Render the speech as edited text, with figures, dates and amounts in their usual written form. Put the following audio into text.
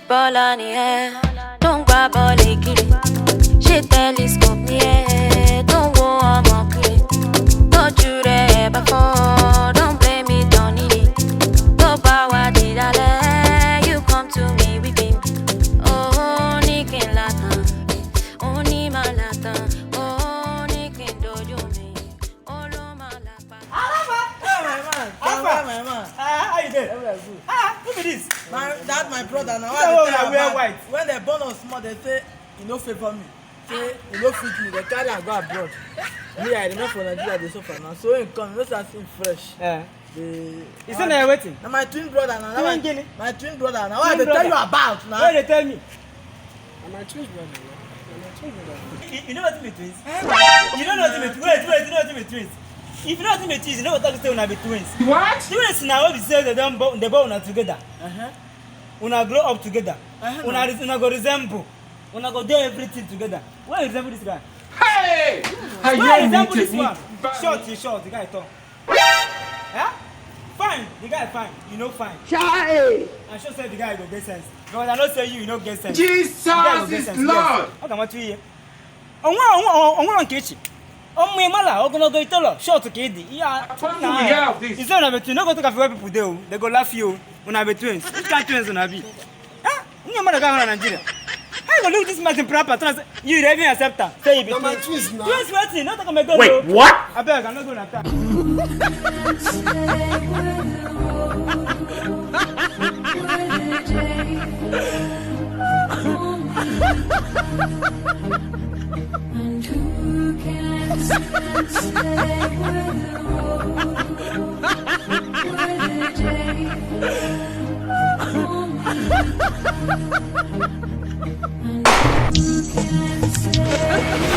ball on the air. Don't grab ball kiri. She telescope me air. Don't go on my kiri. Don't you there before. Don't blame me, don't need it. Go power did I let you come to me with him. Oh, Nikin Latan. Oh, Nima Latan. Oh, Nikin Dojo me. Oh, Loma Lapa. My man. How you doing? Look at this. That's my brother now. I wear white. When they born us small, they say, you no favor me. Say, you no fit me. They carry and go abroad. Me, I remember for Nigeria, they suffer now. So when come, let's ask him fresh. You say they're waiting? Now my twin brother now. My twin brother now. What Twin they tell brother? you about now? What they tell me? My twin brother. You know what me twins? You don't know what me twins. Wait, you know what me twins? If you know what me twins, you know what I'm saying when be twins. What? Twins now what we say they born together. Una grow up together. Una go resemble. Una go do everything together. Why you resemble this guy? Hey! Why you resemble this one? Short, the guy tall. Yeah? Fine, the guy fine. You know fine. Chai! I should say the guy go get sense. Because I don't say you know get sense. Jesus is Lord! How come what you hear? On kitchen. On my mala, ogologo itolo, short kid. Yeah. We have this. It's not between no go to cafe where people do. They go laugh you when I be twins. You can't twins on a be. Huh? You mother go to Nigeria. How you look this man in proper? You even accept her. Say it. My twins now. Twins waiting, not come go. Wait, what? I beg, I'm not going to attack. And who can stand stay with the road? With the day. And who can stay?